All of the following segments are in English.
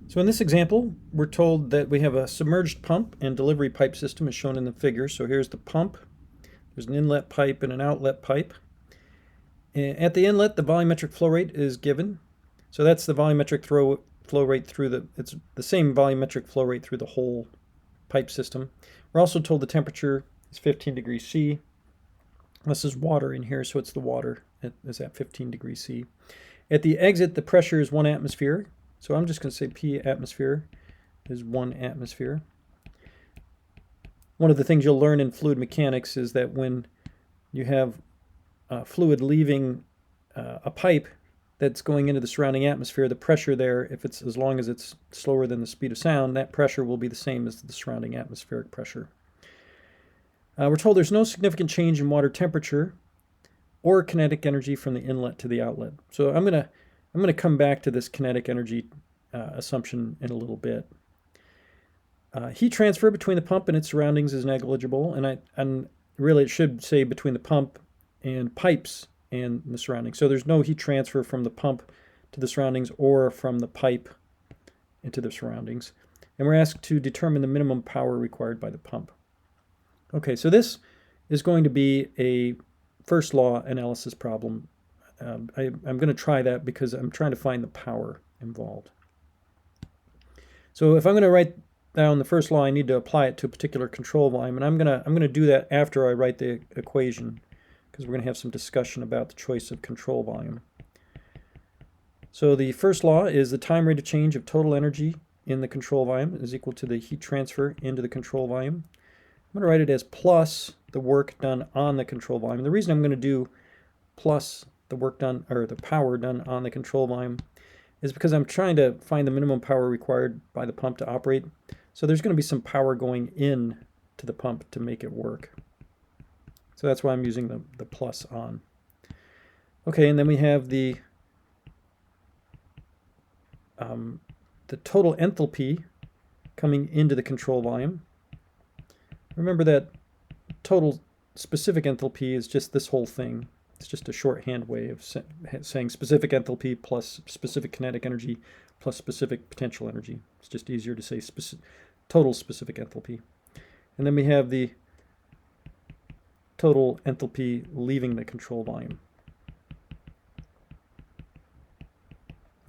So in this example, we're told that we have a submerged pump and delivery pipe system as shown in the figure. So here's the pump. There's an inlet pipe and an outlet pipe. At the inlet, the volumetric flow rate is given. So that's the volumetric flow rate through it's the same volumetric flow rate through the whole pipe system. We're also told the temperature is 15 degrees C. This is water in here, so it's the water is at 15 degrees C. At the exit, the pressure is 1 atmosphere. So I'm just going to say P atmosphere is 1 atmosphere. One of the things you'll learn in fluid mechanics is that when you have fluid leaving a pipe that's going into the surrounding atmosphere, the pressure there, if it's as long as it's slower than the speed of sound, that pressure will be the same as the surrounding atmospheric pressure. We're told there's no significant change in water temperature or kinetic energy from the inlet to the outlet. So I'm going to come back to this kinetic energy assumption in a little bit. Heat transfer between the pump and its surroundings is negligible, and really it should say between the pump and pipes and the surroundings. So there's no heat transfer from the pump to the surroundings or from the pipe into the surroundings. And we're asked to determine the minimum power required by the pump. Okay, so this is going to be a first law analysis problem. I'm going to try that because I'm trying to find the power involved. So if I'm going to write down the first law, I need to apply it to a particular control volume, and I'm going to do that after I write the equation, because we're going to have some discussion about the choice of control volume. So the first law is the time rate of change of total energy in the control volume is equal to the heat transfer into the control volume. I'm going to write it as plus the work done on the control volume. The reason I'm going to do plus the work done, or the power done on the control volume, is because I'm trying to find the minimum power required by the pump to operate. So there's going to be some power going in to the pump to make it work. So that's why I'm using the plus on. Okay, and then we have the total enthalpy coming into the control volume. Remember that total specific enthalpy is just this whole thing. It's just a shorthand way of saying specific enthalpy plus specific kinetic energy plus specific potential energy. It's just easier to say total specific enthalpy. And then we have the total enthalpy leaving the control volume.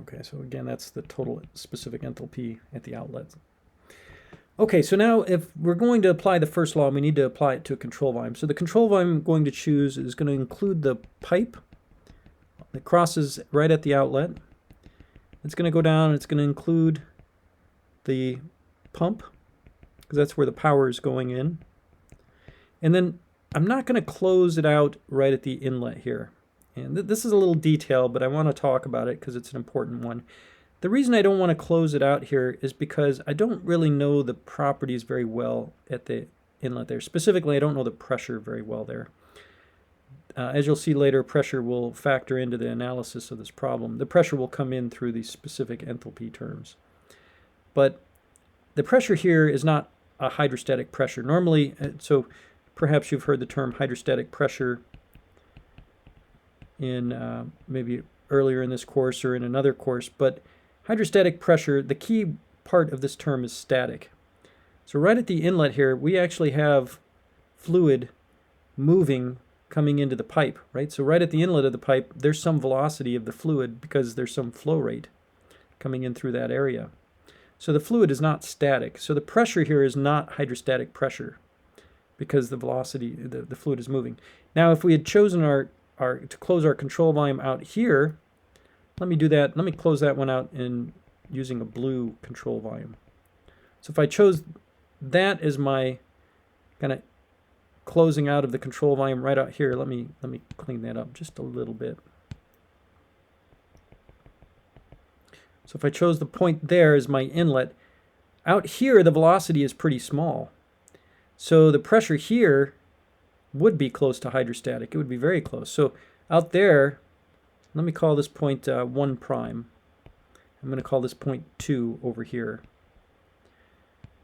Okay, so again, that's the total specific enthalpy at the outlet. Okay, so now if we're going to apply the first law, we need to apply it to a control volume. So the control volume I'm going to choose is going to include the pipe that crosses right at the outlet. It's going to go down, and it's going to include the pump, because that's where the power is going in. And then I'm not going to close it out right at the inlet here. And this is a little detail, but I want to talk about it because it's an important one. The reason I don't want to close it out here is because I don't really know the properties very well at the inlet there. Specifically, I don't know the pressure very well there. As you'll see later, pressure will factor into the analysis of this problem. The pressure will come in through these specific enthalpy terms. But the pressure here is not a hydrostatic pressure. Normally, so perhaps you've heard the term hydrostatic pressure in maybe earlier in this course or in another course, but hydrostatic pressure, the key part of this term is static. So right at the inlet here, we actually have fluid moving coming into the pipe, right? So right at the inlet of the pipe, there's some velocity of the fluid because there's some flow rate coming in through that area. So the fluid is not static. So the pressure here is not hydrostatic pressure because the velocity, the fluid is moving. Now, if we had chosen to close our control volume out here, let me do that. Let me close that one out in using a blue control volume. So if I chose that as my kind of closing out of the control volume right out here, let me clean that up just a little bit. So if I chose the point there as my inlet, out here the velocity is pretty small. So the pressure here would be close to hydrostatic. It would be very close. So out there, let me call this point 1 prime. I'm going to call this point 2 over here.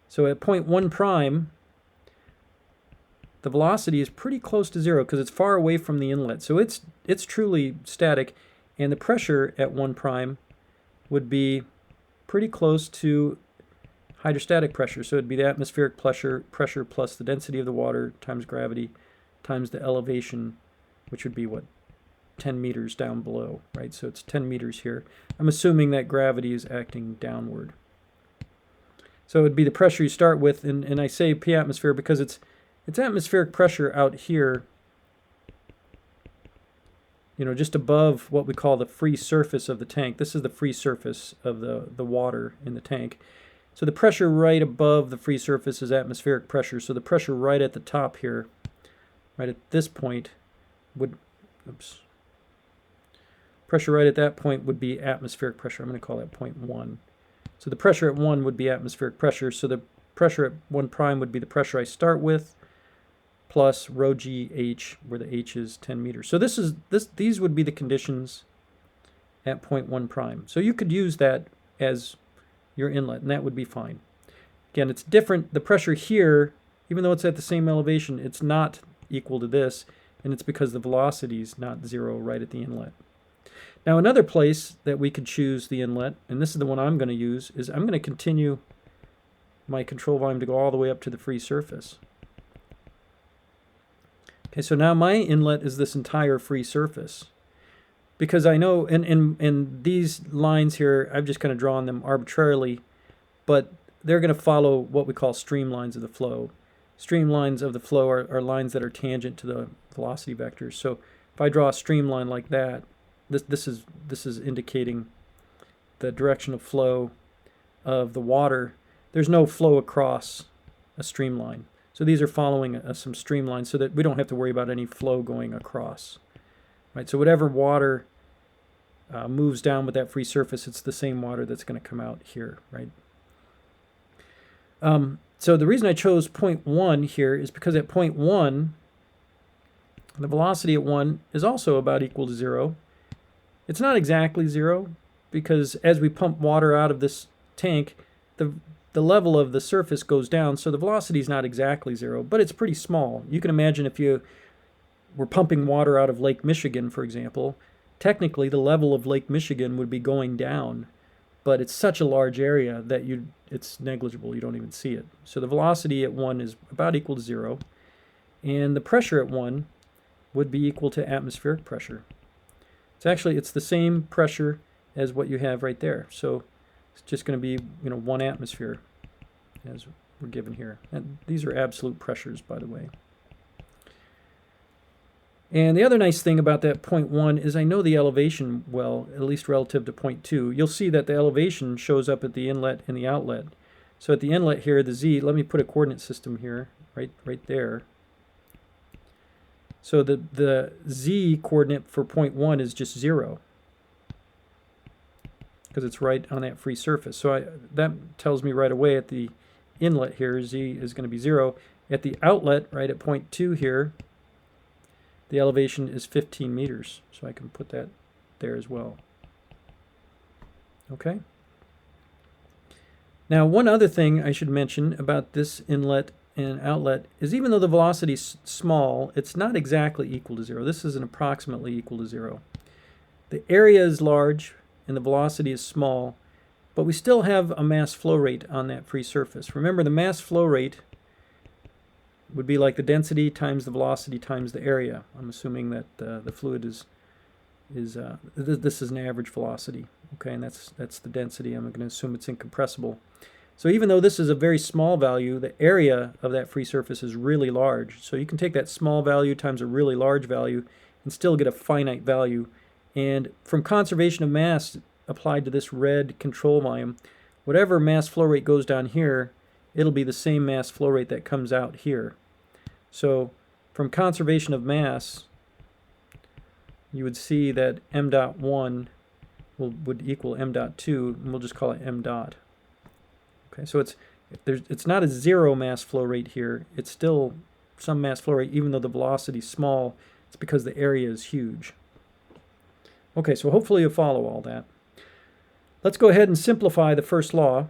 So at point 1 prime, the velocity is pretty close to 0 because it's far away from the inlet. So it's truly static, and the pressure at 1 prime would be pretty close to hydrostatic pressure. So it'd be the atmospheric pressure plus the density of the water times gravity times the elevation, which would be what, 10 meters down below, right? So it's 10 meters here. I'm assuming that gravity is acting downward. So it would be the pressure you start with, and I say P atmosphere because it's atmospheric pressure out here, you know, just above what we call the free surface of the tank. This is the free surface of the water in the tank. So the pressure right above the free surface is atmospheric pressure. So the pressure right at the top here, right at this point, pressure right at that point would be atmospheric pressure. I'm going to call that point 1. So the pressure at 1 would be atmospheric pressure. So the pressure at 1 prime would be the pressure I start with, plus rho g h, where the h is 10 meters. So these would be the conditions at point 1 prime. So you could use that as your inlet, and that would be fine. Again, it's different. The pressure here, even though it's at the same elevation, it's not equal to this, and it's because the velocity is not 0 right at the inlet. Now, another place that we could choose the inlet, and this is the one I'm going to use, is I'm going to continue my control volume to go all the way up to the free surface. Okay, so now my inlet is this entire free surface. Because I know, and these lines here, I've just kind of drawn them arbitrarily, but they're going to follow what we call streamlines of the flow. Streamlines of the flow are lines that are tangent to the velocity vectors. So if I draw a streamline like that, this is indicating the direction of flow of the water. There's no flow across a streamline. So these are following some streamlines so that we don't have to worry about any flow going across. Right? So whatever water moves down with that free surface, it's the same water that's going to come out here, right? So the reason I chose point 1 here is because at point 1, the velocity at 1 is also about equal to 0. It's not exactly 0 because as we pump water out of this tank, the level of the surface goes down, so the velocity is not exactly 0, but it's pretty small. You can imagine if you were pumping water out of Lake Michigan, for example, technically the level of Lake Michigan would be going down, but it's such a large area that it's negligible. You don't even see it. So the velocity at 1 is about equal to 0, and the pressure at 1 would be equal to atmospheric pressure. It's the same pressure as what you have right there. So it's just going to be 1 atmosphere as we're given here. And these are absolute pressures, by the way. And the other nice thing about that point 1 is I know the elevation well, at least relative to point 2. You'll see that the elevation shows up at the inlet and the outlet. So at the inlet here, the z, let me put a coordinate system here, right there. So the z coordinate for point 1 is just 0 because it's right on that free surface. So that tells me right away at the inlet here, z is going to be 0. At the outlet, right at point 2 here, the elevation is 15 meters. So I can put that there as well. Okay. Now, one other thing I should mention about this inlet and outlet is even though the velocity is small, it's not exactly equal to 0. This is an approximately equal to 0. The area is large and the velocity is small, but we still have a mass flow rate on that free surface. Remember, the mass flow rate would be like the density times the velocity times the area. I'm assuming that the fluid this is an average velocity, okay, and that's the density. I'm going to assume it's incompressible. So even though this is a very small value, the area of that free surface is really large. So you can take that small value times a really large value and still get a finite value. And from conservation of mass applied to this red control volume, whatever mass flow rate goes down here, it'll be the same mass flow rate that comes out here. So from conservation of mass, you would see that m dot 1 would equal m dot 2, and we'll just call it m dot. Okay, so it's not a 0 mass flow rate here. It's still some mass flow rate, even though the velocity is small. It's because the area is huge. Okay, so hopefully you'll follow all that. Let's go ahead and simplify the first law.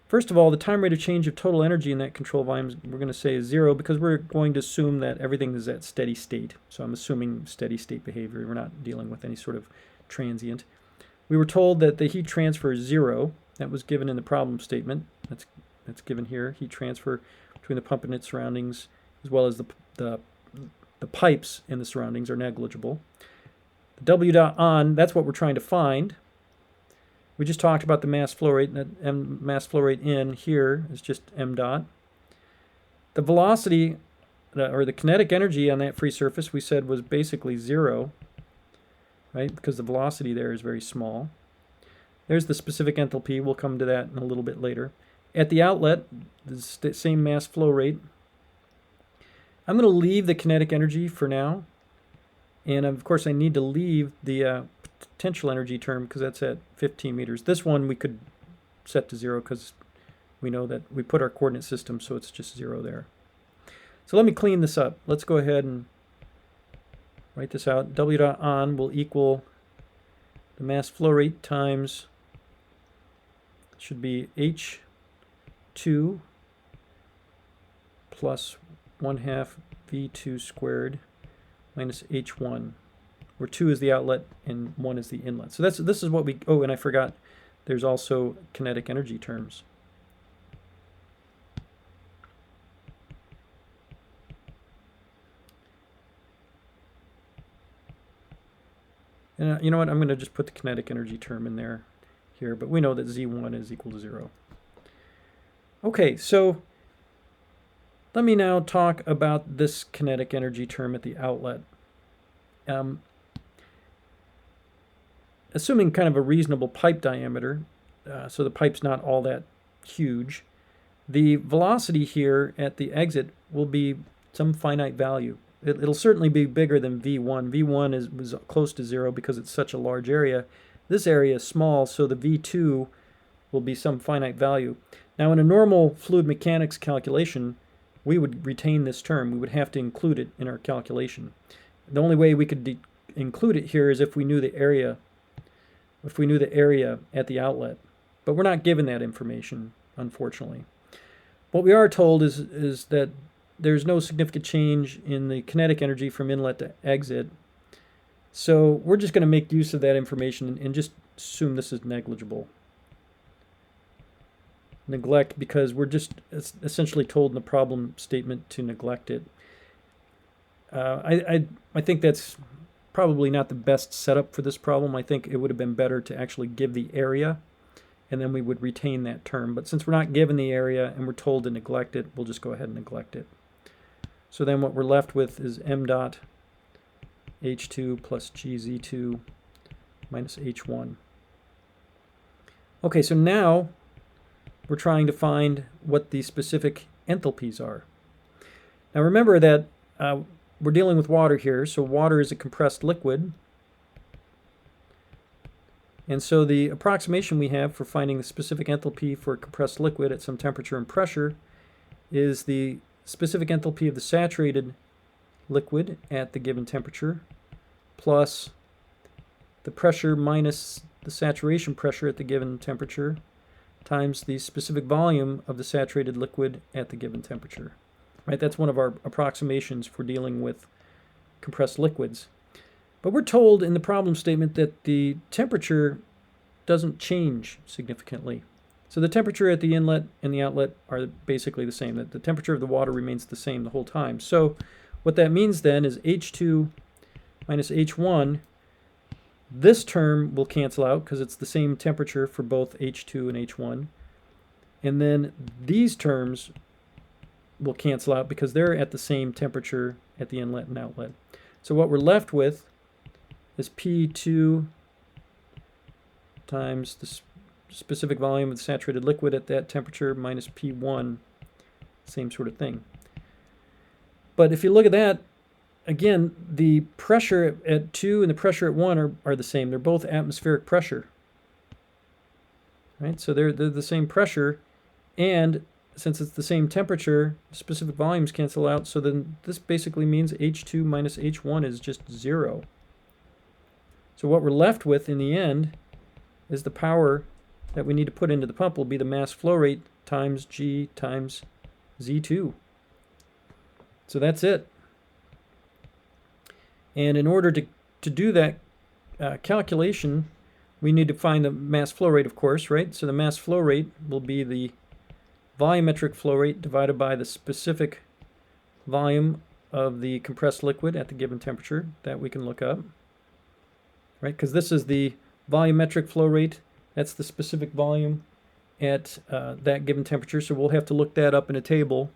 First of all, the time rate of change of total energy in that control volume we're going to say is 0 because we're going to assume that everything is at steady state. So I'm assuming steady state behavior. We're not dealing with any sort of transient. We were told that the heat transfer is 0. That was given in the problem statement. That's given here. Heat transfer between the pump and its surroundings, as well as the pipes in the surroundings, are negligible. The W dot on, that's what we're trying to find. We just talked about the mass flow rate, and that mass flow rate in here is just m dot. The velocity, or the kinetic energy on that free surface, we said was basically 0, right? Because the velocity there is very small. There's the specific enthalpy. We'll come to that in a little bit later. At the outlet, the same mass flow rate. I'm going to leave the kinetic energy for now. And of course, I need to leave the potential energy term because that's at 15 meters. This one we could set to 0 because we know that we put our coordinate system, so it's just 0 there. So let me clean this up. Let's go ahead and write this out. W dot on will equal the mass flow rate times, should be H2 plus 1/2 V2 squared minus H1, where 2 is the outlet and 1 is the inlet. So this is what we, oh, and I forgot, there's also kinetic energy terms. And you know what, I'm going to just put the kinetic energy term in there here, but we know that Z1 is equal to 0. Okay, so let me now talk about this kinetic energy term at the outlet. Assuming kind of a reasonable pipe diameter, so the pipe's not all that huge, the velocity here at the exit will be some finite value. It'll certainly be bigger than V1. V1 was close to 0 because it's such a large area. This area is small, so the V2 will be some finite value. Now, in a normal fluid mechanics calculation, we would retain this term. We would have to include it in our calculation. The only way we could include it here is if we knew the area, at the outlet. But we're not given that information, unfortunately. What we are told is that there's no significant change in the kinetic energy from inlet to exit. So we're just going to make use of that information and just assume this is negligible. Neglect, because we're just essentially told in the problem statement to neglect it. I think that's probably not the best setup for this problem. I think it would have been better to actually give the area, and then we would retain that term. But since we're not given the area and we're told to neglect it, we'll just go ahead and neglect it. So then what we're left with is m dot H2 plus GZ2 minus H1. Okay, so now we're trying to find what the specific enthalpies are. Now remember that we're dealing with water here, so water is a compressed liquid. And so the approximation we have for finding the specific enthalpy for a compressed liquid at some temperature and pressure is the specific enthalpy of the saturated liquid at the given temperature plus the pressure minus the saturation pressure at the given temperature times the specific volume of the saturated liquid at the given temperature. Right? That's one of our approximations for dealing with compressed liquids. But we're told in the problem statement that the temperature doesn't change significantly. So the temperature at the inlet and the outlet are basically the same. That the temperature of the water remains the same the whole time. So what that means then is H2 minus H1, this term will cancel out because it's the same temperature for both H2 and H1. And then these terms will cancel out because they're at the same temperature at the inlet and outlet. So what we're left with is P2 times the specific volume of the saturated liquid at that temperature minus P1, same sort of thing. But if you look at that, again, the pressure at 2 and the pressure at 1 are the same. They're both atmospheric pressure. Right? So they're the same pressure, and since it's the same temperature, specific volumes cancel out, so then this basically means H2 minus H1 is just 0. So what we're left with in the end is the power that we need to put into the pump will be the mass flow rate times G times Z2. So that's it. And in order to do that calculation, we need to find the mass flow rate, of course, right? So the mass flow rate will be the volumetric flow rate divided by the specific volume of the compressed liquid at the given temperature. That we can look up, right? Because this is the volumetric flow rate. That's the specific volume at that given temperature. So we'll have to look that up in a table.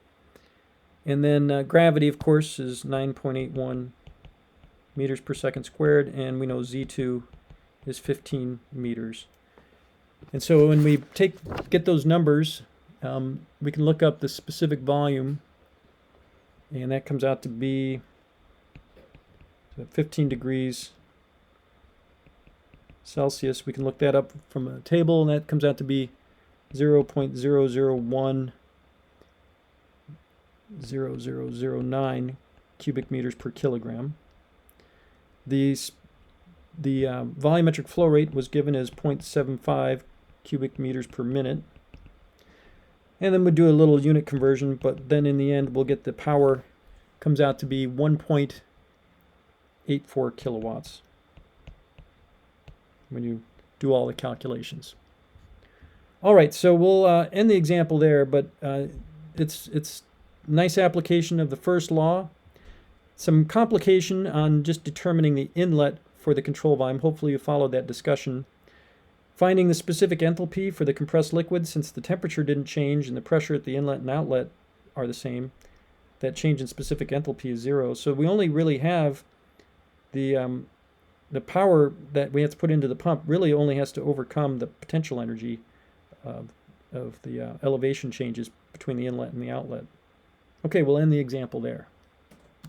And then gravity, of course, is 9.81 meters per second squared, and we know Z2 is 15 meters. And so when we get those numbers, we can look up the specific volume, and that comes out to be 15 degrees Celsius. We can look that up from a table, and that comes out to be 0.001009 cubic meters per kilogram. The volumetric flow rate was given as 0.75 cubic meters per minute. And then we do a little unit conversion, but then in the end we'll get the power comes out to be 1.84 kilowatts when you do all the calculations. All right, so we'll end the example there, but it's nice application of the first law. Some complication on just determining the inlet for the control volume. Hopefully you followed that discussion. Finding the specific enthalpy for the compressed liquid, since the temperature didn't change and the pressure at the inlet and outlet are the same, that change in specific enthalpy is 0. So we only really have the power that we have to put into the pump really only has to overcome the potential energy of the elevation changes between the inlet and the outlet. Okay, we'll end the example there.